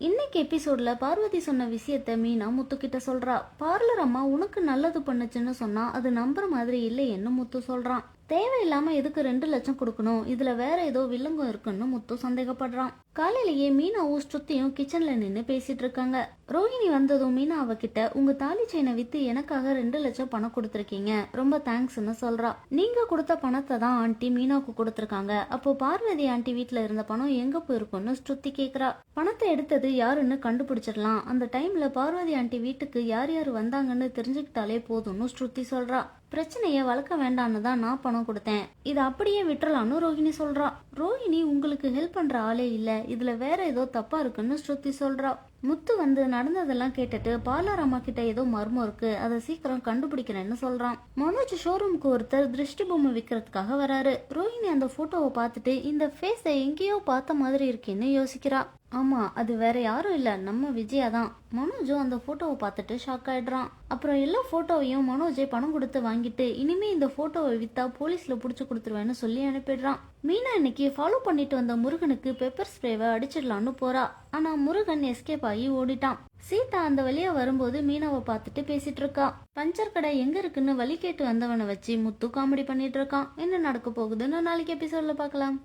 இன்னைக்கு எபிசோட்ல பார்வதி சொன்ன விஷயத்த மீனா முத்துக்கிட்ட சொல்றா. பார்லர் அம்மா உனக்கு நல்லது பண்ணுச்சுன்னு சொன்னா அது நம்புற மாதிரி இல்லையேன்னு முத்து சொல்றான். தேவையில்லாம எதுக்கு 2 லட்சம் கொடுக்கணும், இதுல வேற ஏதோ வில்லங்கம் இருக்குன்னு முத்து சந்தேகப்படுறான். காலையிலேயே மீனாவும் ஸ்ருதியும் கிச்சன்ல நின்னு பேசிட்டு இருக்காங்க. ரோஹிணி வந்ததும் மீனா அவகிட்ட உங்க தாலி செயினை வித்து எனக்காக 2 லட்சம் பணம் கொடுத்துருக்கீங்க, ரொம்ப தேங்க்ஸ்ன்னு சொல்றா. நீங்க கொடுத்த பணத்தை தான் ஆண்டி மீனாவுக்கு கொடுத்துருக்காங்க, அப்போ பார்வதி ஆண்டி வீட்டுல இருந்த பணம் எங்க போயிருக்குன்னு ஸ்ருதி கேக்குறா. பணத்தை எடுத்தது யாருன்னு கண்டுபிடிச்சிடலாம், அந்த டைம்ல பார்வதி ஆண்டி வீட்டுக்கு யார் யார் வந்தாங்கன்னு தெரிஞ்சுக்கிட்டாலே போதும்னு ஸ்ருதி சொல்றா. பிரச்சனைய வளர்க்க வேண்டான்னு தான் நான் பணம் கொடுத்தேன், இதை அப்படியே விட்டுறலான்னு ரோஹிணி சொல்றா. ரோஹிணி உங்களுக்கு ஹெல்ப் பண்ற ஆளே இல்ல, இதுல வேற ஏதோ தப்பா இருக்குன்னு ஸ்ருதி சொல்றா. முத்து வந்து நடந்ததெல்லாம் கேட்டுட்டு பார்லர் அம்மா கிட்ட ஏதோ மர்மம் இருக்கு, அதை சீக்கிரம் கண்டுபிடிக்கிறேன்னு சொல்றான். மனோஜ் ஷோரூமுக்கு ஒருத்தர் திருஷ்டி பொம்மை விற்கிறதுக்காக வராரு. ரோஹிணி அந்த போட்டோவை பார்த்துட்டு இந்த ஃபேஸை எங்கேயோ பார்த்த மாதிரி இருக்கேன்னு யோசிக்கிறா. ஆமா, அது வேற யாரும் இல்ல, நம்ம விஜயா தான். மனோஜும் அந்த போட்டோவை பார்த்துட்டு ஷாக் ஆயிடுறான். அப்புறம் எல்லா போட்டோவையும் மனோஜை பணம் கொடுத்து வாங்கிட்டு இனிமே இந்த போட்டோவை வித்தா போலீஸ்ல புடிச்சு கொடுத்துருவேன்னு சொல்லி அனுப்பிடுறான். மீனா இன்னைக்கு ஃபாலோ பண்ணிட்டு வந்த முருகனுக்கு பெப்பர் ஸ்ப்ரேவை அடிச்சிடலான்னு போறா. ஆனா முருகன் எஸ்கேப் ஆகி ஓடிட்டான். சீதா அந்த வழியா வரும்போது மீனாவை பார்த்துட்டு பேசிட்டு இருக்கா. பஞ்சர் கடை எங்க இருக்குன்னு வழி கேட்டு வந்தவனை வச்சு முத்து காமெடி பண்ணிட்டு இருக்கான். என்ன நடக்க போகுதுன்னு நாளைக்கு எபிசோட்ல பார்க்கலாம்.